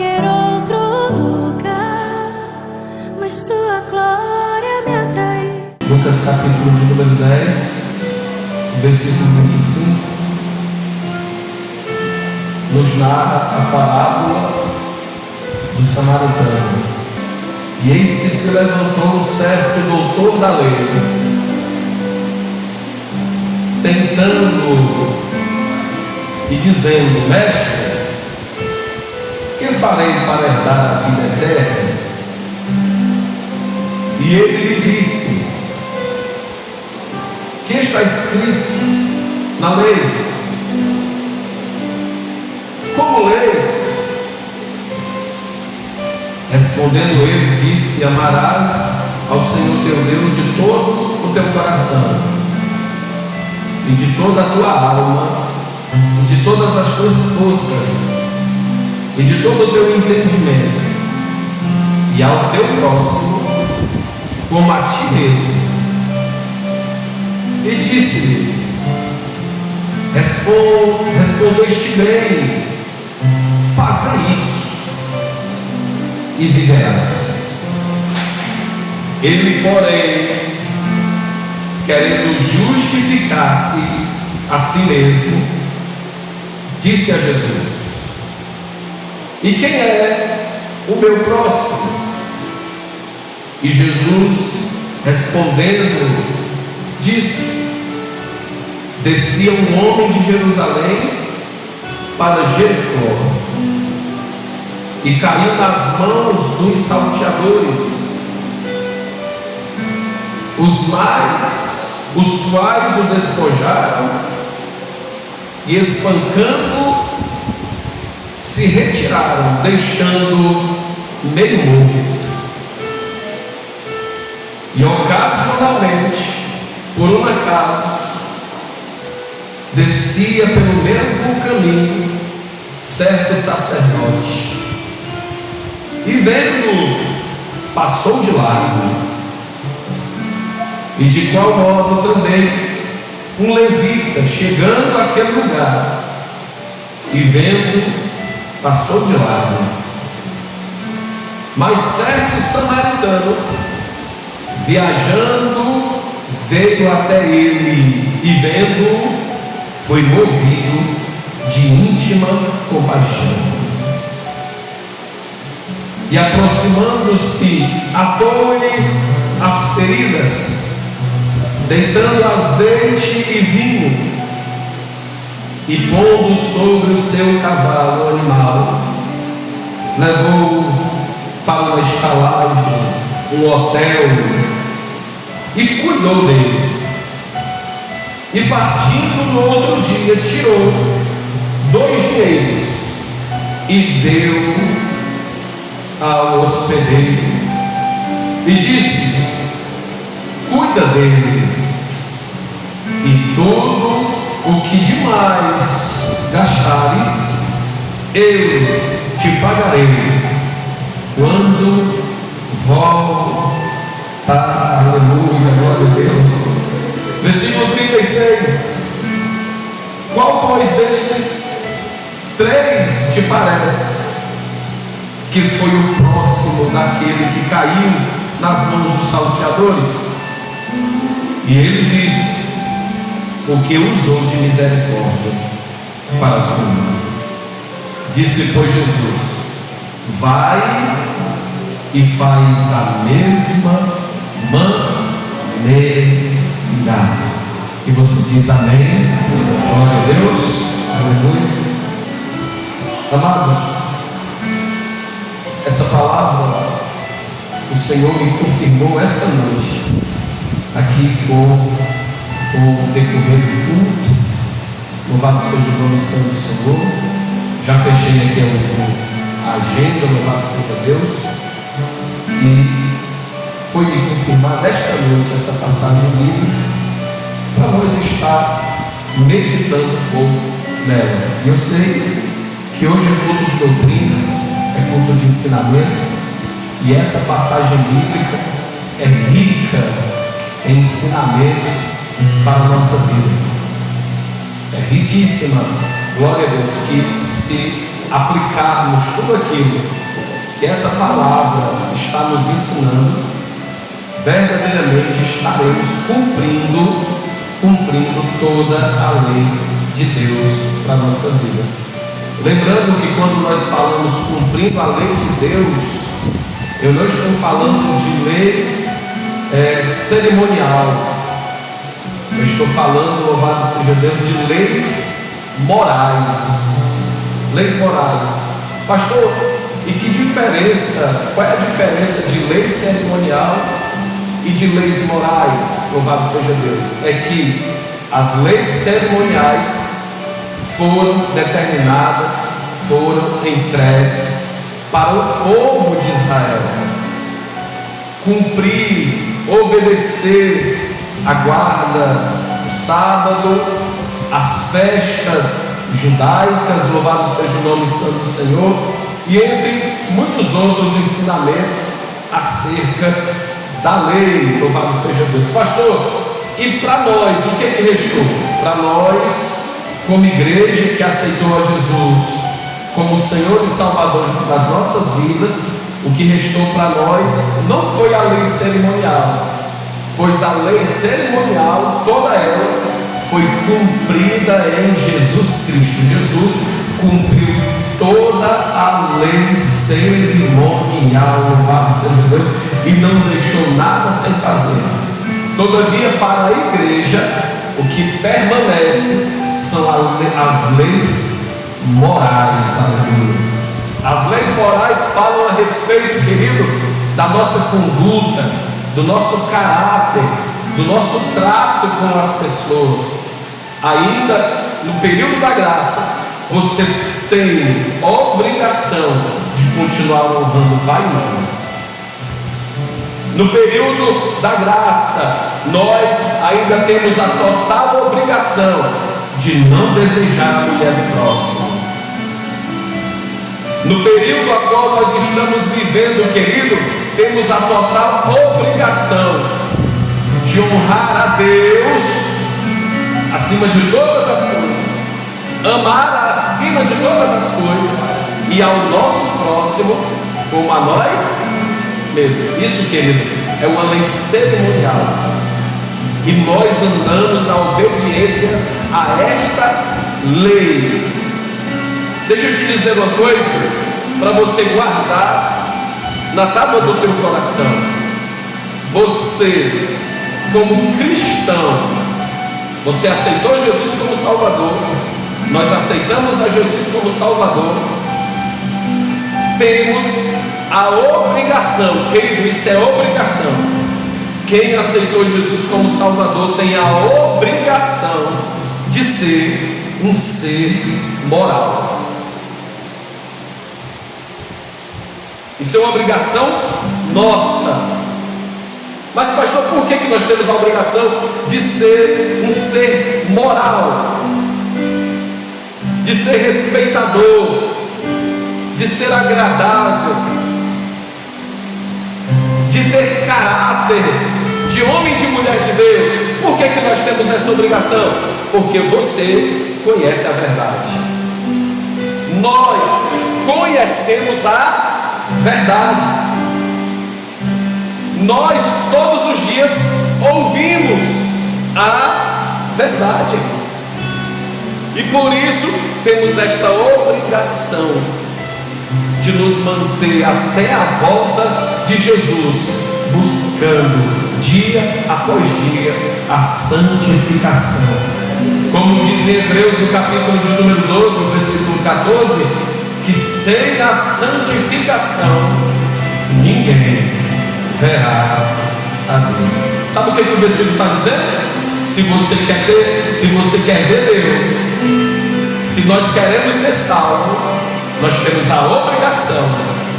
qualquer outro lugar, mas tua glória me atrai. Lucas capítulo de número 10, versículo 25, nos narra a parábola do samaritano. E eis que se levantou um certo doutor da lei, tentando e dizendo: Mestre, que farei para herdar a vida eterna? E ele lhe disse: que está escrito na lei? Como leis? Respondendo ele, disse: amarás ao Senhor teu Deus de todo o teu coração, e de toda a tua alma, e de todas as tuas forças, e de todo o teu entendimento, e ao teu próximo como a ti mesmo. E disse-lhe: respondeste bem, faze isso e viverás. Ele, porém, querendo justificar-se a si mesmo, disse a Jesus: e quem é o meu próximo? E Jesus, respondendo, disse: descia um homem de Jerusalém para Jericó, e caiu nas mãos dos salteadores, os quais o despojaram, e espancando se retiraram, deixando meio morto. E ocasionalmente, por um acaso, descia pelo mesmo caminho certo sacerdote, e vendo, passou de largo. E de qual modo também um levita, chegando àquele lugar, e vendo, passou de largo. Mas certo samaritano, viajando, veio até ele, e vendo, foi movido de íntima compaixão. E aproximando-se, atou-lhe as feridas, deitando azeite e vinho, e pondo sobre o seu cavalo animal, levou-o para uma estalagem, um hotel, e cuidou dele. E partindo no outro dia, tirou 2 dinheiros e deu ao hospedeiro, e disse: cuida dele, e todo o que demais gastares, eu te pagarei quando voltar. Aleluia, glória a Deus. Versículo 36. Qual, pois, destes 3 te parece que foi o próximo daquele que caiu nas mãos dos salteadores? E ele disse: o que usou de misericórdia para comigo. Disse, pois, Jesus: vai e faz da mesma maneira. E você diz amém. Glória a Deus. Aleluia. Amados, essa palavra o Senhor me confirmou esta noite, aqui com o decorrer do culto. Louvado seja o nome santo do Senhor. Já fechei aqui a agenda, louvado seja Deus. E foi me confirmar nesta noite essa passagem bíblica, para nós estar meditando um pouco nela. E eu sei que hoje é culto de doutrina, é culto de ensinamento, e essa passagem bíblica é rica em ensinamentos para a nossa vida. É riquíssima, glória a Deus, que se aplicarmos tudo aquilo que essa palavra está nos ensinando, verdadeiramente estaremos cumprindo toda a lei de Deus para a nossa vida. Lembrando que quando nós falamos cumprindo a lei de Deus, eu não estou falando de lei cerimonial. Eu estou falando, louvado seja Deus, de leis morais. Leis morais. Pastor, e que diferença? Qual é a diferença de lei cerimonial e de leis morais? Louvado seja Deus. É que as leis cerimoniais foram determinadas, foram entregues para o povo de Israel cumprir, obedecer a guarda, o sábado, as festas judaicas, louvado seja o nome santo do Senhor, e entre muitos outros ensinamentos acerca da lei, louvado seja Deus. Pastor, e para nós, o que é que restou? Para nós, como igreja que aceitou a Jesus como Senhor e Salvador das nossas vidas, o que restou para nós não foi a lei cerimonial, pois a lei cerimonial, toda ela, foi cumprida em Jesus Cristo. Jesus cumpriu toda a lei cerimonial, louvado seja Deus, e não deixou nada sem fazer. Todavia, para a igreja, o que permanece são as leis morais. Aleluia. As leis morais falam a respeito, querido, da nossa conduta, do nosso caráter, do nosso trato com as pessoas. Ainda no período da graça, você tem obrigação de continuar honrando pai e mãe. No período da graça, nós ainda temos a total obrigação de não desejar a mulher do próximo. No período a qual nós estamos vivendo, querido, temos a total obrigação de honrar a Deus acima de todas as coisas, amar acima de todas as coisas e ao nosso próximo como a nós mesmos. Isso, querido, é uma lei cerimonial, e nós andamos na obediência a esta lei. Deixa eu te dizer uma coisa para você guardar na tábua do teu coração. Você, como cristão, você aceitou Jesus como Salvador, nós aceitamos a Jesus como Salvador, temos a obrigação, querido, isso é obrigação. Quem aceitou Jesus como Salvador tem a obrigação de ser um ser moral. Isso é uma obrigação nossa. Mas pastor, por que nós temos a obrigação de ser um ser moral, de ser respeitador, de ser agradável, de ter caráter de homem e de mulher de Deus? Por que nós temos essa obrigação? Porque você conhece a verdade. Nós conhecemos a verdade. Nós todos os dias ouvimos a verdade, e por isso temos esta obrigação de nos manter até a volta de Jesus, buscando dia após dia a santificação. Como diz em Hebreus no capítulo de número 12, o versículo 14, que sem a santificação ninguém verá a Deus. Sabe o que o versículo está dizendo? Se você quer ver Deus, se nós queremos ser salvos, nós temos a obrigação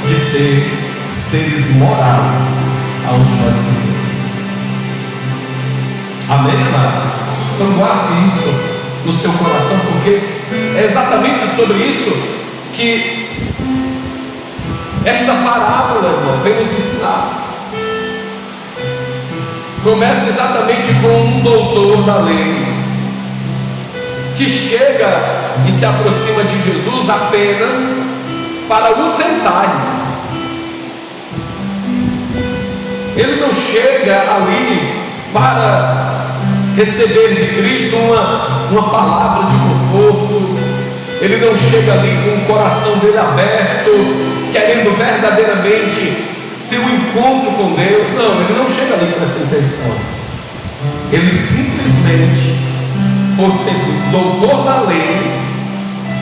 de ser seres morais aonde nós vivemos. Amém, amados? Então guarde isso no seu coração, porque é exatamente sobre isso que esta parábola, irmão, vem nos ensinar. Começa exatamente com um doutor da lei que chega e se aproxima de Jesus apenas para o tentar. Ele não chega ali para receber de Cristo uma palavra de conforto. Ele não chega ali com o coração dele aberto, querendo verdadeiramente ter um encontro com Deus. Não, ele não chega ali com essa intenção. Ele simplesmente, por ser doutor da lei,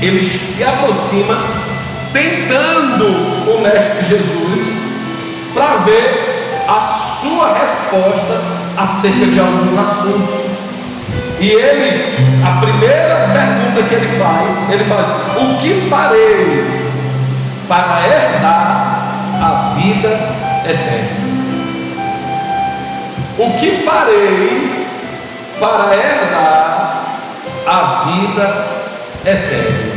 ele se aproxima tentando o Mestre Jesus para ver a sua resposta acerca de alguns assuntos. E ele, a primeira pergunta que ele fala: o que farei para herdar a vida eterna? O que farei para herdar a vida eterna?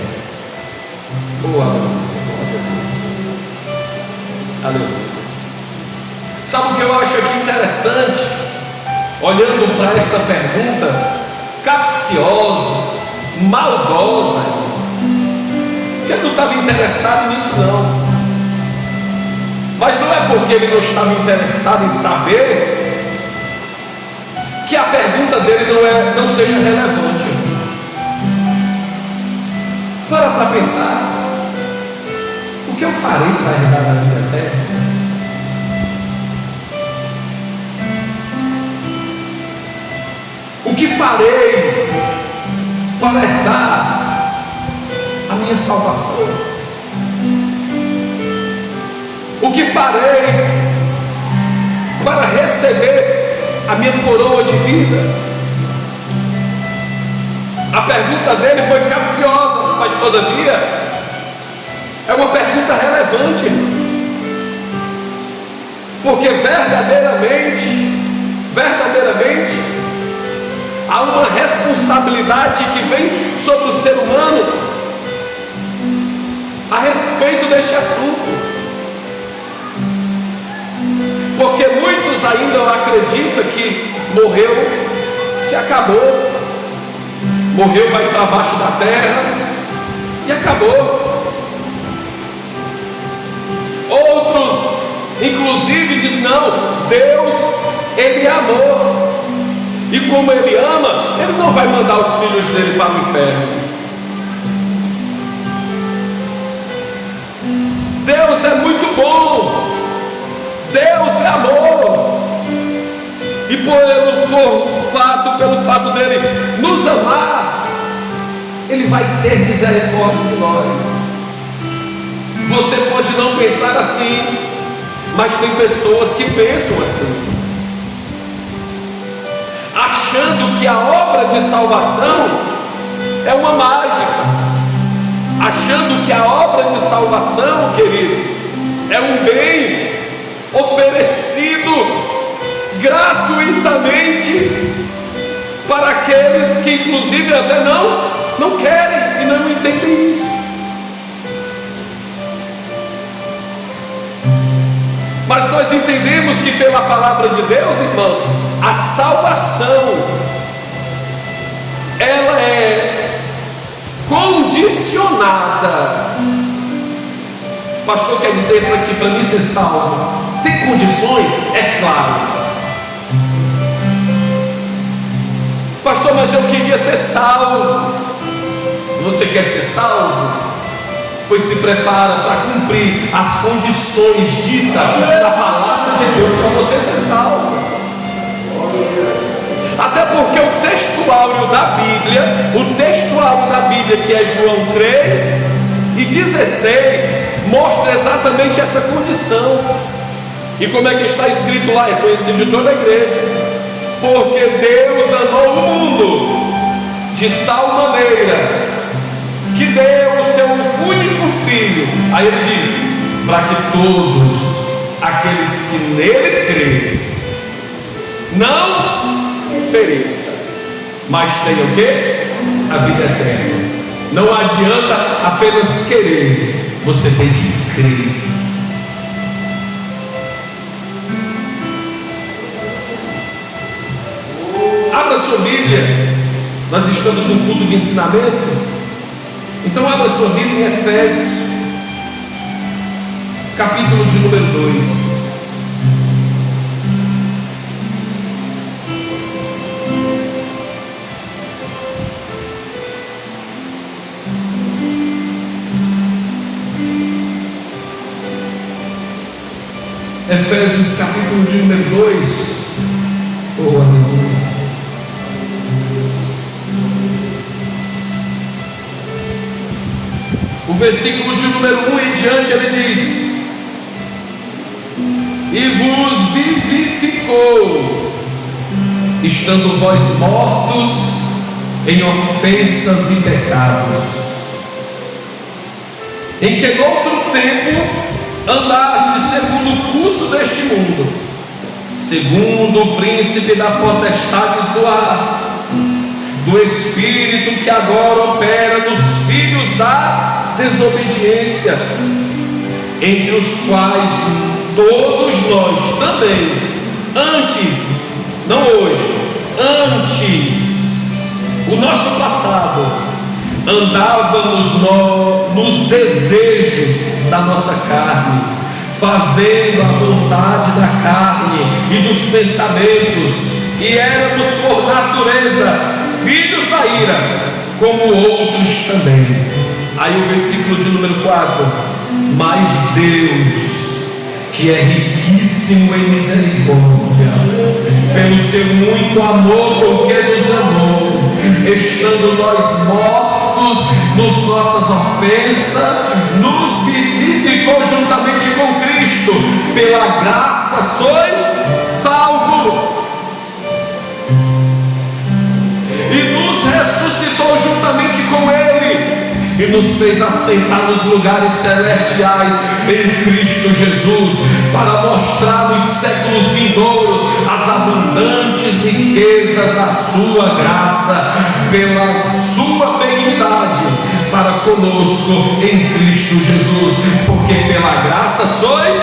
Oh, aleluia. Aleluia. Sabe o que eu acho aqui interessante? Olhando para esta pergunta capciosa, maldosa, porque tu estava interessado nisso não. Mas não é porque ele não estava interessado em saber que a pergunta dele não seja relevante. Para pensar. O que eu farei para herdar a vida eterna? O que farei para herdar a minha salvação? O que farei para receber a minha coroa de vida? A pergunta dele foi capciosa, mas todavia é uma pergunta relevante, porque verdadeiramente há uma responsabilidade que vem sobre o ser humano a respeito deste assunto, porque muitos ainda acreditam que morreu, se acabou, morreu, vai para baixo da terra e acabou. Outros inclusive dizem: não, Deus, Ele é amor, e como Ele ama, Ele não vai mandar os filhos dele para o inferno. Deus é muito bom, Deus é amor, e pelo fato dele nos amar, Ele vai ter misericórdia de nós. Você pode não pensar assim, mas tem pessoas que pensam assim, achando que a obra de salvação é uma mágica, achando que a obra de salvação, queridos, é um bem oferecido gratuitamente para aqueles que inclusive até não querem e não entendem isso. Mas nós entendemos que pela palavra de Deus, irmãos, a salvação ela é condicionada. O pastor quer dizer aqui, para mim ser salvo, tem condições? É claro. Pastor, mas eu queria ser salvo. Você quer ser salvo? Pois se prepara para cumprir as condições ditas na palavra de Deus para você ser salvo. Até porque o texto áureo da Bíblia, que é João 3:16, mostra exatamente essa condição. E como é que está escrito lá? É conhecido de toda a igreja. Porque Deus amou o mundo de tal maneira que deu o seu único filho. Aí ele diz: para que todos aqueles que nele creem não pereçam, mas tenham o quê? A vida eterna. Não adianta apenas querer, você tem que crer. Abra sua Bíblia, nós estamos no culto de ensinamento. Então abra sua Bíblia em Efésios, capítulo de número 2. Efésios capítulo de número 2. Oh, aleluia. O versículo de número 1 em diante, ele diz: e vos vivificou, estando vós mortos em ofensas e pecados, em que noutro tempo andaste segundo o curso deste mundo, segundo o príncipe da potestade do ar, do espírito que agora opera nos filhos da desobediência, entre os quais todos nós também, antes, não hoje, antes, o nosso passado, andávamos nos desejos da nossa carne, fazendo a vontade da carne e dos pensamentos, e éramos por natureza filhos da ira, como outros também. Aí o versículo de número 4: mas Deus, que é riquíssimo em misericórdia, pelo seu muito amor com que nos amou, estando nós mortos nos nossas ofensas, nos vivificou juntamente com Cristo, pela graça sois salvos, e nos ressuscitou juntamente com Ele, e nos fez assentar nos lugares celestiais em Cristo Jesus, para mostrar nos séculos vindouros as abundantes riquezas da sua graça, pela sua benignidade para conosco em Cristo Jesus, porque pela graça sois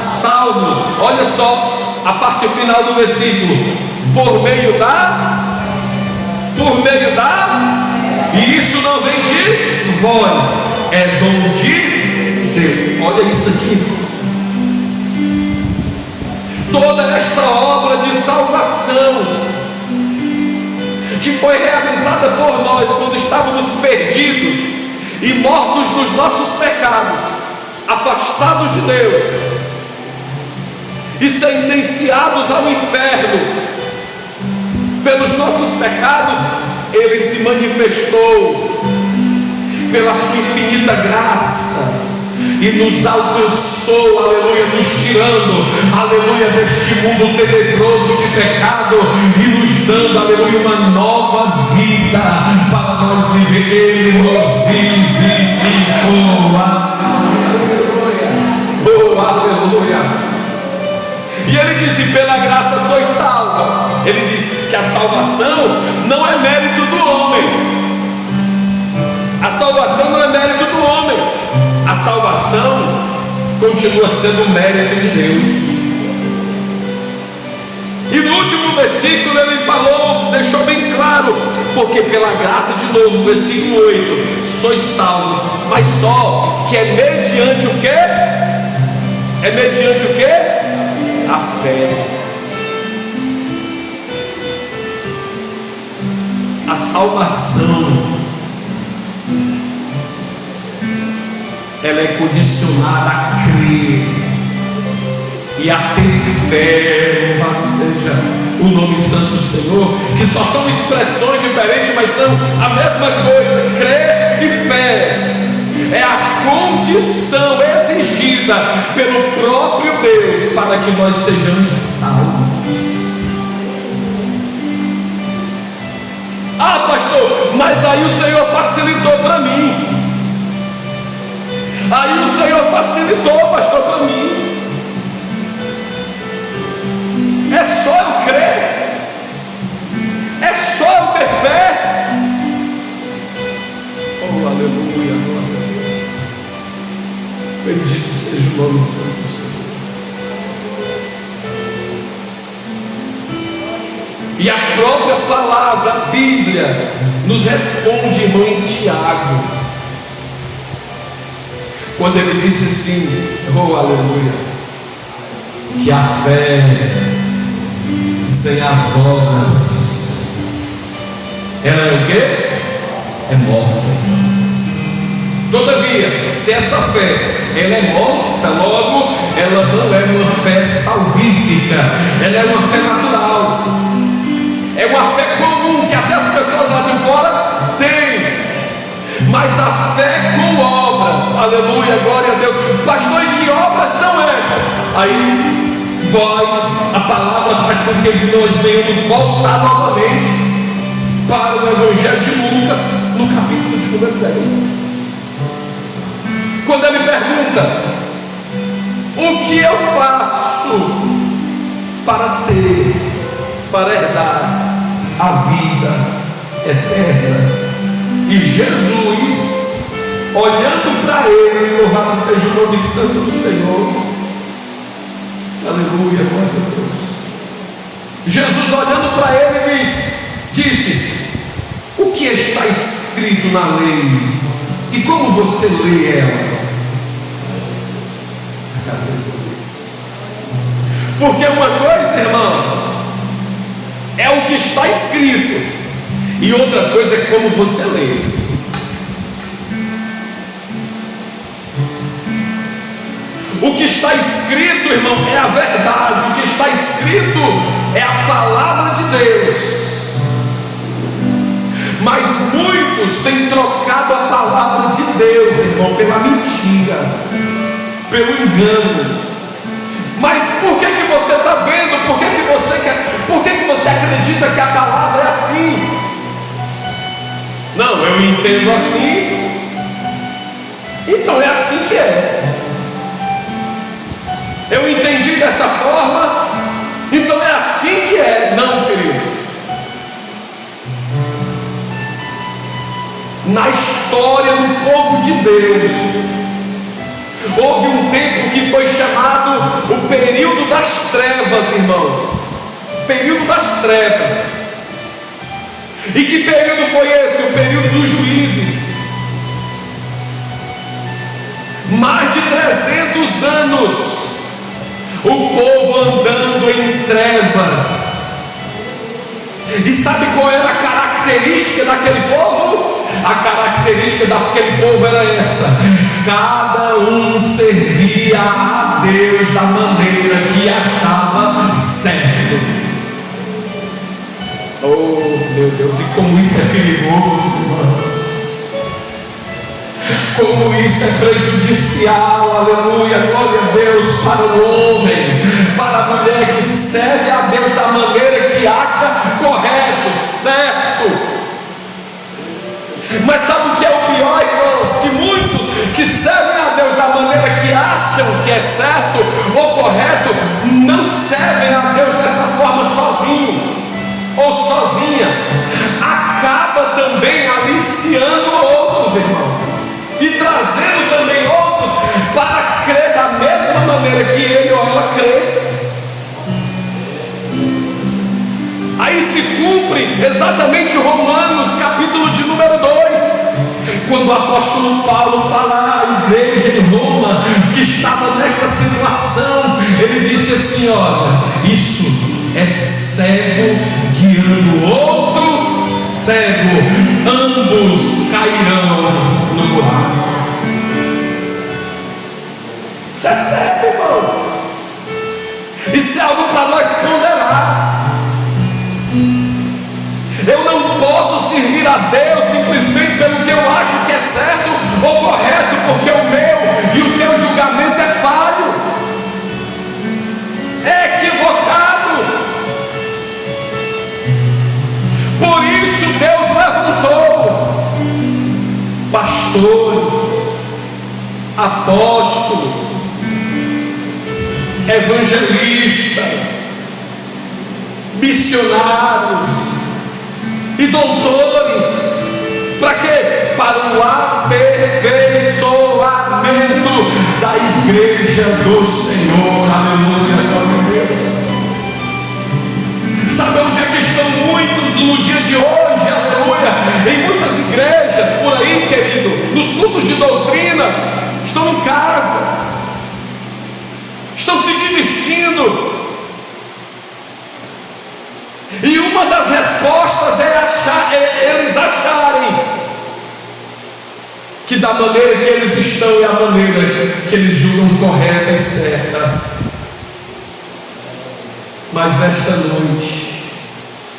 salvos. Olha só a parte final do versículo: por meio da, e isso não vem de vós, é dom de Deus. Olha isso aqui, irmãos. Toda esta obra de salvação, que foi realizada por nós quando estávamos perdidos e mortos nos nossos pecados, afastados de Deus e sentenciados ao inferno pelos nossos pecados, Ele se manifestou pela sua infinita graça e nos alcançou, aleluia, nos tirando, aleluia, deste mundo tenebroso de pecado e nos dando, aleluia, uma nova vida para nós viver. Ele nos vivificou, aleluia, oh, aleluia. E ele diz: e pela graça sois salvos. Ele diz que a salvação não é mérito do homem. A salvação não é mérito do homem. A salvação continua sendo mérito de Deus. E no último versículo ele falou, deixou bem claro, porque pela graça, de novo, versículo 8, sois salvos, mas só que é mediante o quê? É mediante o quê? A fé. A salvação, ela é condicionada a crer e a ter fé. Louvado seja o nome santo do Senhor, que só são expressões diferentes, mas são a mesma coisa: crer e fé. É a condição exigida pelo próprio Deus para que nós sejamos salvos. Ah, pastor, mas aí o Senhor facilitou para mim. Aí o Senhor facilitou, pastor, para mim. É só eu crer, é só eu ter fé. Oh, aleluia, glória a Deus. Bendito seja o nome santo do Senhor. E a própria palavra, a Bíblia, nos responde, irmão, em Tiago, quando ele disse assim, oh aleluia, que a fé sem as obras, ela é o quê? É morta. Todavia, se essa fé ela é morta, logo ela não é uma fé salvífica, ela é uma fé natural, é uma fé comum que até as pessoas lá de fora têm, mas a fé com obras, aleluia, glória a Deus. Pastor, e que obras são essas? Aí a palavra faz com que nós venhamos voltar novamente para o Evangelho de Lucas, no capítulo de número 10. Quando ele pergunta: o que eu faço para herdar a vida eterna? E Jesus, olhando para ele, louvado seja o nome santo do Senhor, aleluia, glória a Deus. Jesus, olhando para ele, disse: o que está escrito na lei? E como você lê ela? Porque uma coisa, irmão, é o que está escrito, e outra coisa é como você lê. O que está escrito, irmão, é a verdade. O que está escrito é a palavra de Deus. Mas muitos têm trocado a palavra de Deus, irmão, pela mentira, pelo engano. Mas por que você está vendo? Por que você acredita que a palavra é assim? Não, eu entendo assim, então é assim que é. Eu entendi dessa forma, então é assim que é. Não, queridos. Na história do povo de Deus, houve um tempo que foi chamado o período das trevas, irmãos. Período das trevas. E que período foi esse? O período dos juízes. Mais de 300 anos o povo andando em trevas. E sabe qual era a característica daquele povo? A característica daquele povo era essa: cada um servia a Deus da maneira que achava certo. Oh meu Deus, e como isso é perigoso, irmãos. Como isso é prejudicial, aleluia, glória a Deus, para o homem, para a mulher que serve a Deus da maneira que acha correto, certo. Mas sabe o que é o pior, irmãos? Que muitos que servem a Deus da maneira que acham que é certo ou correto, não servem a Deus dessa forma sozinho ou sozinha, acaba também aliciando outros, irmãos, e trazendo também outros para crer da mesma maneira que ele ou ela crê. Aí se cumpre exatamente Romanos capítulo de número 2, quando o apóstolo Paulo fala à igreja de Roma que estava nesta situação. Ele disse assim: olha, isso é cego guiando outro cego, ambos cairão no buraco. Isso é cego, irmãos. Isso é algo para nós ponderar. Eu não posso servir a Deus simplesmente pelo que eu acho que é certo ou correto, porque o meu e o teu julgamento é falho, é equivocado. Por isso Deus levantou pastores, apóstolos, evangelistas, missionários e doutores. Para quê? Para o aperfeiçoamento da igreja do Senhor. Aleluia, glória a Deus. Sabe onde é que estão muitos no dia de hoje? Aleluia. Em muitas igrejas por aí, querido, nos cultos de doutrina, estão em casa, estão se divertindo. E uma das respostas é eles acharem que da maneira que eles estão é a maneira que eles julgam correta e certa. Mas nesta noite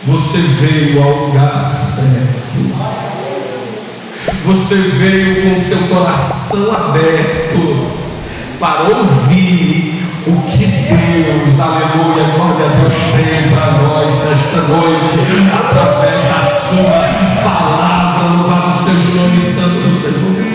você veio ao lugar certo. Você veio com seu coração aberto para ouvir o que Deus, aleluia, glória a Deus, tem para nós nesta noite, através da sua palavra. Louvado seja o nome santo do Senhor.